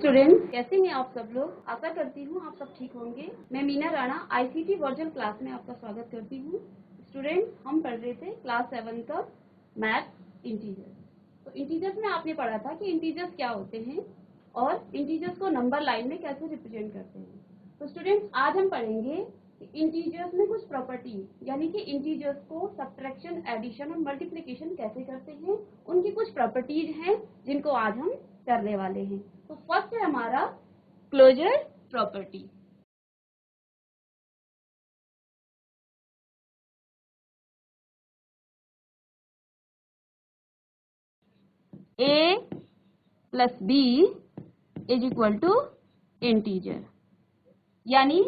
Student, कैसे हैं आप सब लोग। आशा करती हूँ आप सब ठीक होंगे। मैं Meena Rana ICT virtual class में आपका स्वागत करती हूँ। स्टूडेंट, हम पढ़ रहे थे क्लास 7 का मैथ इंटीजर। तो इंटीजर्स में आपने पढ़ा था कि इंटीजर्स क्या होते हैं और इंटीजर्स को नंबर लाइन में कैसे रिप्रेजेंट करते हैं। तो स्टूडेंट्स, आज हम पढ़ेंगे कि इंटीजर्स में कुछ प्रॉपर्टी, यानी कि इंटीजर्स को सब्ट्रैक्शन, एडिशन और मल्टीप्लिकेशन कैसे करते हैं, उनकी कुछ प्रॉपर्टीज हैं जिनको आज हम करने वाले हैं। तो फर्स्ट है हमारा closure property. a plus b is equal to integer, यानी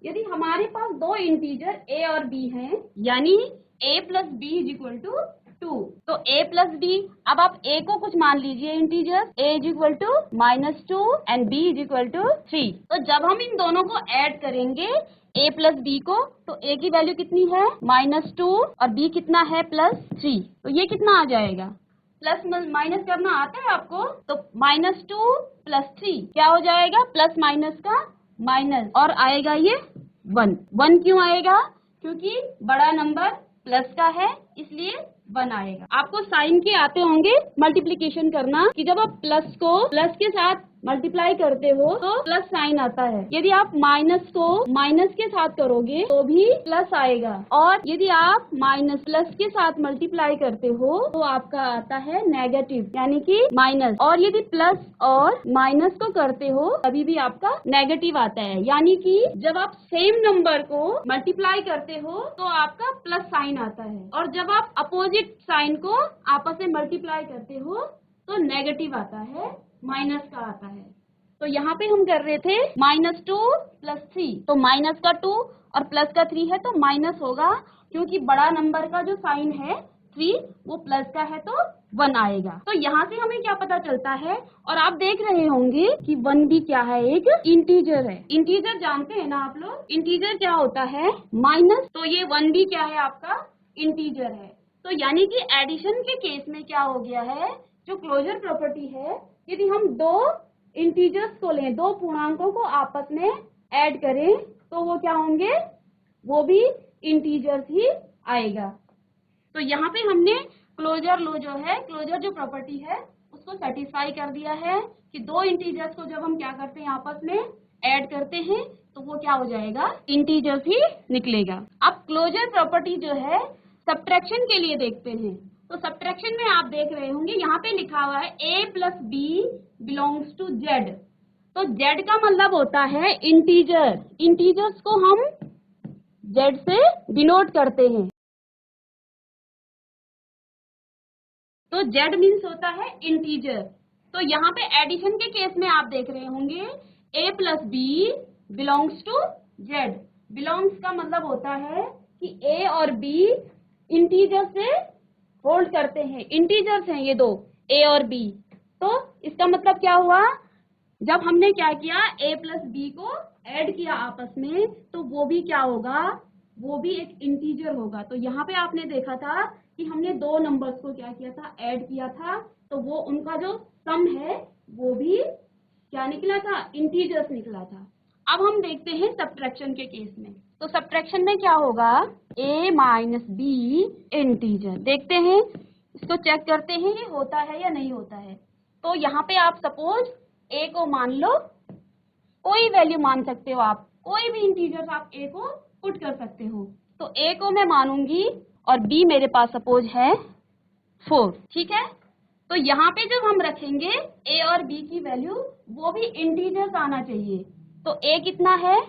यदि हमारे पास दो इंटीजर a और b हैं, यानी a plus b is equal to 2। तो a प्लस b, अब आप a को कुछ मान लीजिए integer, a is equal to -2 and b is equal to 3। तो जब हम इन दोनों को ऐड करेंगे a प्लस b को, तो a की वैल्यू कितनी है -2 और b कितना है +3। तो ये कितना आ जाएगा, प्लस माइनस करना आता है आपको, तो -2 + 3 क्या हो जाएगा, प्लस माइनस का माइनस, और आएगा ये 1। 1 क्यों आएगा, क्योंकि बड़ा नंबर प्लस का है इसलिए 1 आएगा। आपको साइन के आते होंगे मल्टीप्लिकेशन करना, कि जब आप प्लस को प्लस के साथ मल्टीप्लाई करते हो तो प्लस साइन आता है। यदि आप माइनस को माइनस के साथ करोगे तो भी प्लस आएगा, और यदि आप माइनस प्लस के साथ मल्टीप्लाई करते हो तो आपका आता है नेगेटिव, यानी कि माइनस। और यदि प्लस और माइनस को करते हो तभी भी आपका नेगेटिव आता है, यानी कि जब आप सेम नंबर को मल्टीप्लाई करते हो तो आपका प्लस साइन आता है, और जब आप अपोजिट साइन को आपस में मल्टीप्लाई करते हो तो नेगेटिव आता है, माइनस का आता है। तो यहाँ पे हम कर रहे थे -2 + 3, तो माइनस का 2 और प्लस का 3 है तो माइनस होगा, क्योंकि बड़ा नंबर का जो साइन है 3 वो प्लस का है तो 1 आएगा। तो यहाँ से हमें क्या पता चलता है, और आप देख रहे होंगे कि 1 भी क्या है, एक इंटीजर है। इंटीजर जानते हैं ना आप लोग, इंटीजर क्या होता है माइनस, तो ये 1 भी क्या है आपका इंटीजर है। तो यानी कि एडिशन के केस में क्या हो गया है, जो क्लोजर प्रॉपर्टी है, यदि हम दो इंटीजर्स को लें, दो पूर्णांकों को आपस में ऐड करें तो वो क्या होंगे, वो भी इंटीजर्स ही आएगा। तो यहाँ पे हमने क्लोजर लो जो है, क्लोजर जो प्रॉपर्टी है उसको सेटिस्फाई कर दिया है कि दो इंटीजर्स को जब हम क्या करते हैं आपस में ऐड करते हैं तो वो क्या हो जाएगा, इंटीजर्स ही निकलेगा। अब क्लोजर प्रॉपर्टी जो है सब्ट्रैक्शन के लिए देखते हैं। तो सब्ट्रैक्शन में आप देख रहे होंगे यहाँ पे लिखा हुआ है a + b belongs to z। तो z का मतलब होता है इंटीजर, इंटीजर्स को हम z से डिनोट करते हैं। तो z मीन्स होता है इंटीजर। तो यहाँ पे एडिशन के केस में आप देख रहे होंगे a + b belongs to z। Belongs का मतलब होता है कि a और b इंटीजर से होल्ड करते हैं, इंटीजर्स हैं ये दो, a और b। तो इसका मतलब क्या हुआ, जब हमने क्या किया a + b को ऐड किया आपस में, तो वो भी क्या होगा, वो भी एक इंटीजर होगा। तो यहाँ पे आपने देखा था कि हमने दो नंबर्स को क्या किया था, ऐड किया था, तो वो उनका जो सम है वो भी क्या निकला था, इंटीजर्स निकला था। अब हम देखते हैं सब्ट्रैक्शन के केस में। तो सब्ट्रैक्शन में क्या होगा, a - b इंटीजर। देखते हैं, इसको चेक करते हैं ये होता है या नहीं होता है। तो यहाँ पे आप सपोज a को मान लो, कोई वैल्यू मान सकते हो आप, कोई भी इंटीजर आप a को पुट कर सकते हो। तो a को मैं मानूंगी और b मेरे पास सपोज है 4, ठीक है। तो यहाँ पे जब हम रखेंगे a और b की वैल्यू, वो भी इंटीजर्स आना चाहिए। तो a कितना है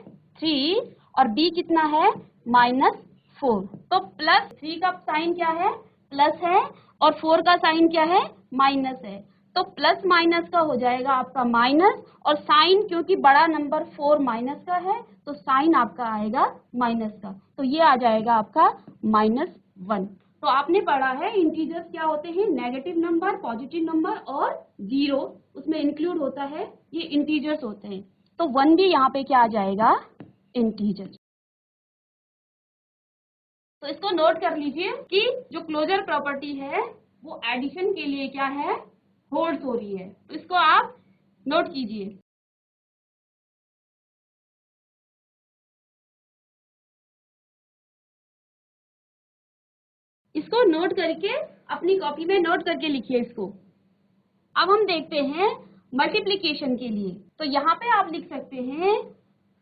3 और b कितना है -4। तो +3 का साइन क्या है, प्लस है, और 4 का साइन क्या है, माइनस है। तो प्लस माइनस का हो जाएगा आपका माइनस, और साइन क्योंकि बड़ा नंबर 4 माइनस का है तो साइन आपका आएगा माइनस का। तो ये आ जाएगा आपका -1। तो आपने पढ़ा है इंटीजर्स क्या होते हैं, नेगेटिव नंबर, पॉजिटिव नंबर और 0 उसमें इंक्लूड होता है, ये इंटीजर्स होते हैं। तो 1 भी यहाँ पे क्या आ जाएगा, इंटीजर। तो इसको नोट कर लीजिए कि जो क्लोजर प्रॉपर्टी है वो एडिशन के लिए क्या है, होल्ड हो रही है। तो इसको आप नोट कीजिए। इसको नोट करके अपनी कॉपी में नोट करके लिखिए इसको। अब हम देखते हैं मल्टीप्लिकेशन के लिए। तो यहाँ पे आप लिख सकते हैं,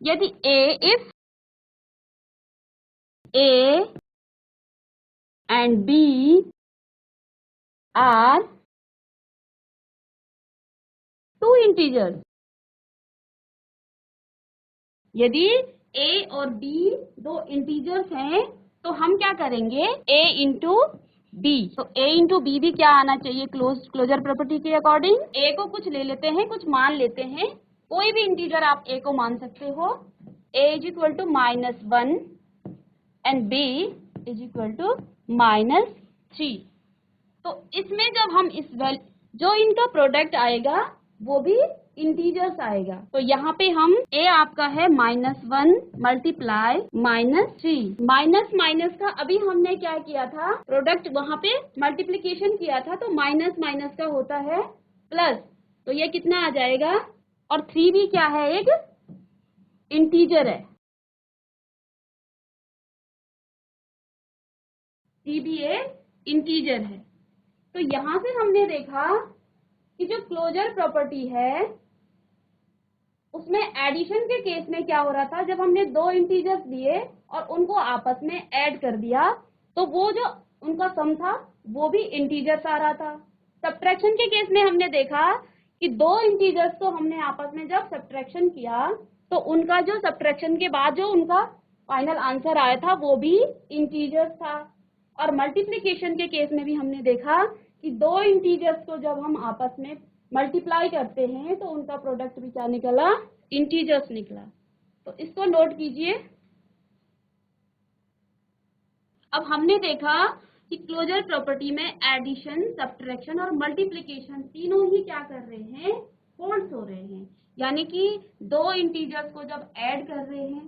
यदि if A and B are two integers, यदि A और B दो इंटीजर्स हैं तो हम क्या करेंगे, A इंटू B। तो A इंटू बी भी क्या आना चाहिए, क्लोजर प्रॉपर्टी के अकॉर्डिंग। A को कुछ ले लेते हैं, कुछ मान लेते हैं, कोई भी इंटीजर आप A को मान सकते हो। A is equal to -1 and B is equal to -3। तो इसमें जब हम जो इनका प्रोडक्ट आएगा वो भी इंटीजर्स आएगा। तो यहाँ पे हम A आपका है -1 मल्टीप्लाई -3। माइनस माइनस का अभी हमने क्या किया था, प्रोडक्ट वहां पे मल्टीप्लीकेशन किया था, तो माइनस माइनस का होता है प्लस। तो ये कितना आ जाएगा, और 3 भी क्या है, एक इंटीजर है, 3 भी एक इंटीजर है। तो यहां से हमने देखा कि जो क्लोजर प्रॉपर्टी है उसमें एडिशन के केस में क्या हो रहा था, जब हमने दो इंटीजर्स लिए और उनको आपस में ऐड कर दिया तो वो जो उनका सम था वो भी इंटीजर्स आ रहा था। सब्ट्रैक्शन के केस में हमने देखा कि दो इंटीजर्स को हमने आपस में जब सब्ट्रैक्शन किया तो उनका जो सब्ट्रैक्शन के बाद जो उनका फाइनल आंसर आया था वो भी इंटीजर्स था। और मल्टीप्लिकेशन के केस में भी हमने देखा कि दो इंटीजर्स को जब हम आपस में मल्टीप्लाई करते हैं तो उनका प्रोडक्ट भी क्या निकला, इंटीजर्स निकला। तो इसको नोट कीजिए। अब हमने देखा कि क्लोजर प्रॉपर्टी में एडिशन, सब्ट्रैक्शन और मल्टीप्लिकेशन तीनों ही क्या कर रहे हैं, होल्ड्स हो रहे हैं। यानी कि दो इंटीजर्स को जब ऐड कर रहे हैं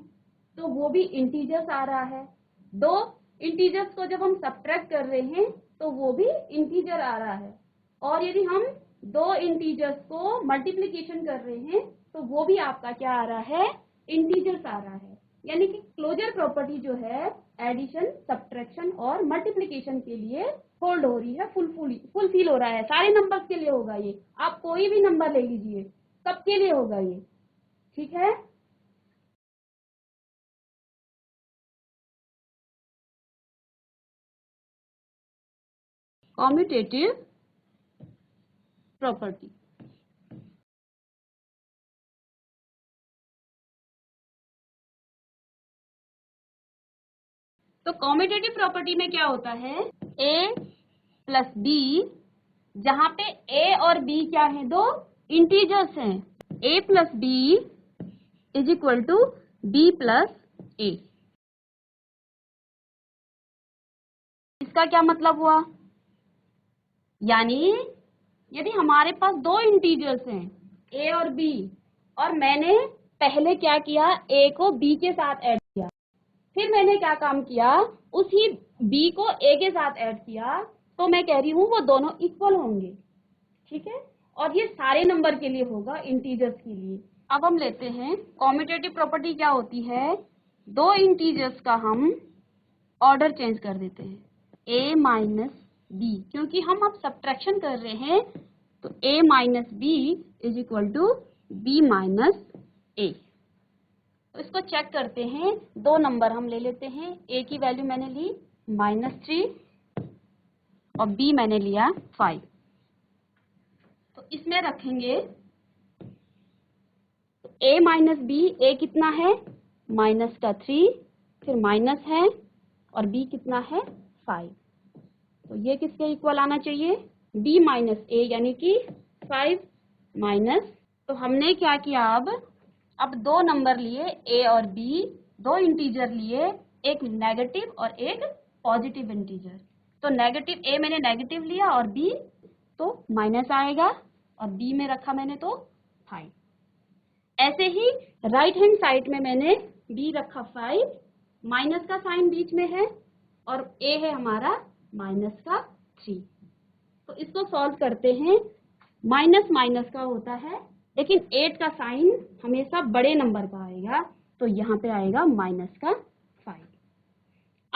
तो वो भी इंटीजर्स आ रहा है, दो इंटीजर्स को जब हम सब्ट्रैक्ट कर रहे हैं तो वो भी इंटीजर आ रहा है, और यदि हम दो इंटीजर्स को मल्टीप्लिकेशन कर रहे हैं तो वो भी आपका क्या आ रहा है, इंटीजर्स आ रहा है। यानी कि क्लोजर प्रॉपर्टी जो है एडिशन, सब्ट्रैक्शन और मल्टीप्लिकेशन के लिए होल्ड हो रही है, फुलफिल हो रहा है। सारे नंबर्स के लिए होगा ये, आप कोई भी नंबर ले लीजिए, सबके लिए होगा ये, ठीक है। कॉम्यूटेटिव प्रॉपर्टी, तो कॉम्यूटेटिव प्रॉपर्टी में क्या होता है, A प्लस B, जहां पे A और B क्या है, दो इंटीजर्स हैं। A plus B is equal to B plus A। इसका क्या मतलब हुआ, यानी यदि हमारे पास दो इंटीजर्स हैं A और B, और मैंने पहले क्या किया, A को B के साथ ऐड किया, फिर मैंने क्या काम किया, उसी B को A के साथ ऐड किया, तो मैं कह रही हूं वो दोनों इक्वल होंगे, ठीक है। और ये सारे नंबर के लिए होगा, इंटीजर्स के लिए। अब हम लेते हैं कॉम्यूटेटिव प्रॉपर्टी क्या होती है, दो इंटीजर्स का हम ऑर्डर चेंज कर देते हैं, A माइनस B, क्योंकि हम अब सब्ट्रैक्शन कर रहे हैं तो A minus B is equal to B minus A। तो इसको चेक करते हैं, दो नंबर हम ले लेते हैं, A की वैल्यू मैंने ली -3 और B मैंने लिया 5। तो इसमें रखेंगे तो A माइनस B, A कितना है माइनस का 3, फिर माइनस है, और B कितना है 5। तो ये किसके इक्वल आना चाहिए, B माइनस A, यानी कि 5 माइनस। तो हमने क्या किया, अब दो नंबर लिए A और B, दो इंटीजर लिए, एक नेगेटिव और एक पॉजिटिव इंटीजर। तो नेगेटिव A मैंने नेगेटिव लिया और B तो माइनस आएगा, और B में रखा मैंने तो 5। ऐसे ही राइट हैंड साइड में मैंने B रखा 5, माइनस का साइन बीच में है, और A है हमारा माइनस का 3। तो इसको सॉल्व करते हैं, माइनस माइनस का होता है, लेकिन 8 का साइन हमेशा बड़े नंबर का आएगा, तो यहाँ पे आएगा माइनस का 5।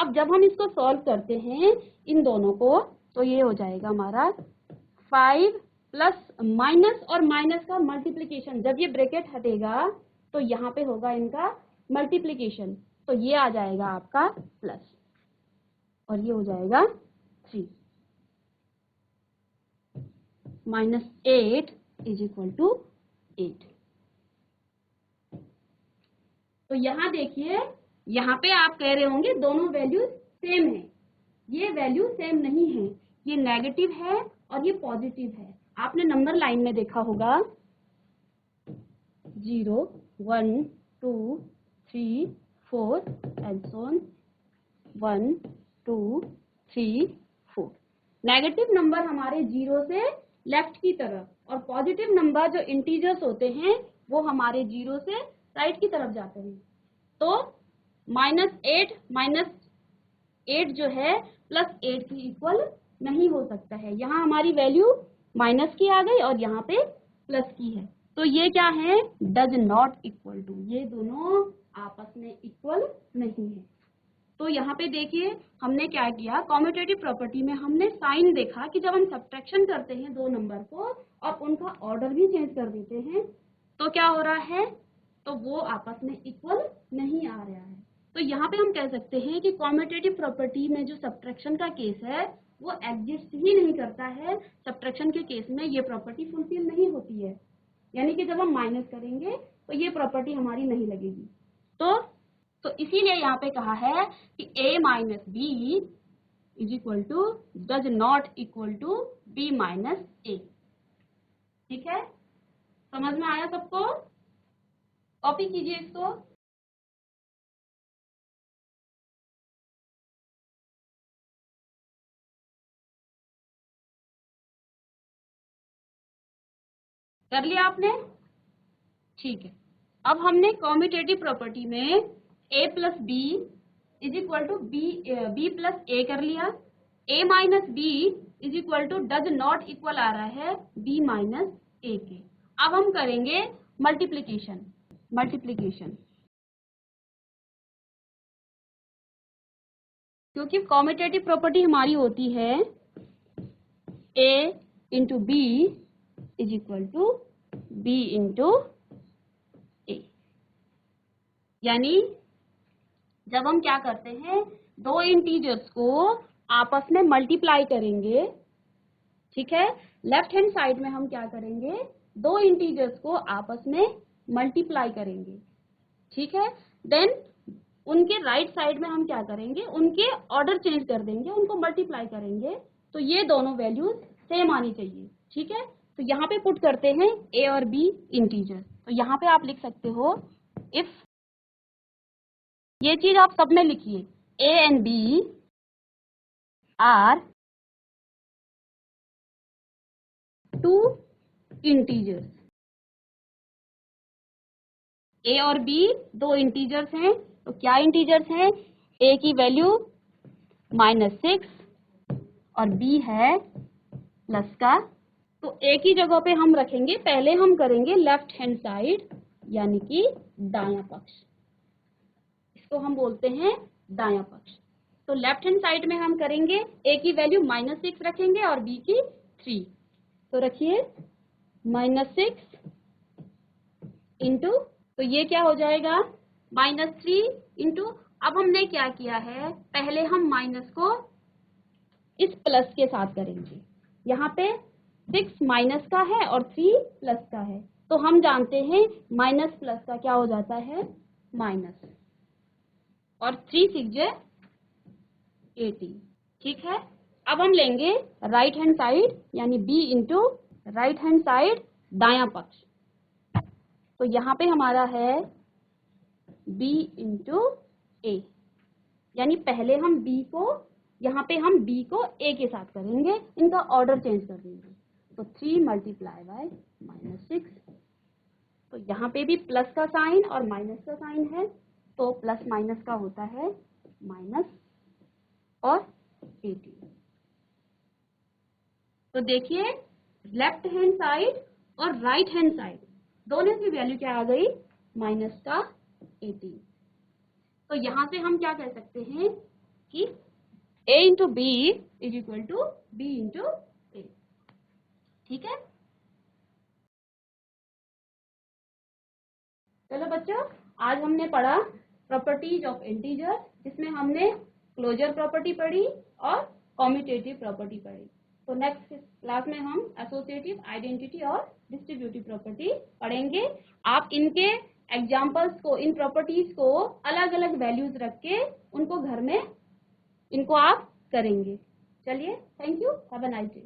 अब जब हम इसको सॉल्व करते हैं इन दोनों को, तो ये हो जाएगा हमारा 5 प्लस माइनस और माइनस का मल्टीप्लीकेशन। जब ये ब्रैकेट हटेगा तो यहाँ पे होगा इनका मल्टीप्लीकेशन, तो ये आ जाएगा आपका प्लस और ये हो जाएगा 3 माइनस 8 इज इक्वल टू 8। तो यहाँ देखिए, यहाँ पे आप कह रहे होंगे दोनों वैल्यू सेम है। ये वैल्यू सेम नहीं है, ये नेगेटिव है और ये पॉजिटिव है। आपने नंबर लाइन में देखा होगा 0 1 2 3 4 and so on 1 2 3 4। Negative number हमारे 0 से लेफ्ट की तरफ और पॉजिटिव नंबर जो इंटीजर्स होते हैं वो हमारे 0 से राइट की तरफ जाते हैं। तो -8 जो है +8 की इक्वल नहीं हो सकता है। यहाँ हमारी वैल्यू माइनस की आ गई और यहाँ पे प्लस की है, तो ये क्या है, डज नॉट इक्वल टू, ये दोनों आपस में इक्वल नहीं है। तो यहाँ पे देखिए हमने क्या किया, कॉम्यूटेटिव प्रॉपर्टी में हमने साइन देखा कि जब हम सब्ट्रैक्शन करते हैं दो नंबर को और उनका ऑर्डर भी चेंज कर देते हैं तो क्या हो रहा है, तो वो आपस में इक्वल नहीं आ रहा है। तो यहाँ पे हम कह सकते हैं कि कॉम्यूटेटिव प्रॉपर्टी में जो सब्ट्रैक्शन का केस है वो एग्जिस्ट ही नहीं करता है। सब्ट्रैक्शन के केस में ये प्रॉपर्टी फुलफिल नहीं होती है, यानी कि जब हम माइनस करेंगे तो ये प्रॉपर्टी हमारी नहीं लगेगी। तो इसीलिए यहाँ पे कहा है कि a minus b is equal to does not equal to b minus a. ठीक है, समझ में आया सबको? कॉपी कीजिए इसको। कर लिया आपने? ठीक है, अब हमने कॉम्यूटेटिव प्रॉपर्टी में a plus b is equal to b plus a कर लिया। a minus b is equal to does not equal आ रहा है b माइनस ए के। अब हम करेंगे मल्टीप्लीकेशन। क्योंकि कॉम्यूटेटिव प्रॉपर्टी हमारी होती है a into b is equal to b into a, यानी जब हम क्या करते हैं, दो इंटीजर्स को आपस में मल्टीप्लाई करेंगे, ठीक है, लेफ्ट हैंड साइड में हम क्या करेंगे, दो इंटीजर्स को आपस में मल्टीप्लाई करेंगे, ठीक है, देन उनके राइट साइड में हम क्या करेंगे, उनके ऑर्डर चेंज कर देंगे, उनको मल्टीप्लाई करेंगे, तो ये दोनों वैल्यूज सेम आनी चाहिए। ठीक है, तो यहाँ पे पुट करते हैं a और b इंटीजर। तो यहाँ पे आप लिख सकते हो इफ, ये चीज आप सब में लिखिए, a and b are two integers. a और b दो इंटीजर्स हैं, तो क्या इंटीजर्स हैं, a की वैल्यू -6 और b है प्लस का। तो a की जगह पे हम रखेंगे, पहले हम करेंगे लेफ्ट हैंड साइड यानी कि दायां पक्ष, इसको हम बोलते हैं दायां पक्ष। तो लेफ्ट हैंड साइड में हम करेंगे, a की वैल्यू -6 रखेंगे और b की 3। तो रखिए -6 इंटू, तो ये क्या हो जाएगा -3 इंटू, अब हमने क्या किया है, पहले हम माइनस को इस प्लस के साथ करेंगे। यहाँ पे 6 माइनस का है और 3 प्लस का है, तो हम जानते हैं माइनस प्लस का क्या हो जाता है माइनस, और 3 6 18। ठीक है, अब हम लेंगे राइट हैंड साइड यानी b into right hand side दायां पक्ष। तो यहाँ पे हमारा है b इंटू ए, यानी पहले हम b को, यहाँ पे हम b को a के साथ करेंगे, इनका ऑर्डर चेंज कर देंगे। तो 3 मल्टीप्लाई बाय -6, तो यहाँ पे भी प्लस का साइन और माइनस का साइन है, तो प्लस माइनस का होता है माइनस और 18। तो देखिए लेफ्ट हैंड साइड और राइट हैंड साइड दोनों की वैल्यू क्या आ गई, माइनस का 18। तो यहाँ से हम क्या कह सकते हैं कि A into b is equal to b into a. ठीक है, चलो बच्चों, आज हमने पढ़ा प्रॉपर्टीज ऑफ इंटीजर, जिसमें हमने क्लोजर प्रॉपर्टी पढ़ी और कॉम्यूटेटिव प्रॉपर्टी पढ़ी। तो नेक्स्ट क्लास में हम एसोसिएटिव, आइडेंटिटी और डिस्ट्रीब्यूटिव प्रॉपर्टी पढ़ेंगे। आप इनके एग्जाम्पल्स को, इन प्रॉपर्टीज को अलग अलग वैल्यूज रख के उनको घर में इनको आप करेंगे। चलिए, thank you, have a nice day.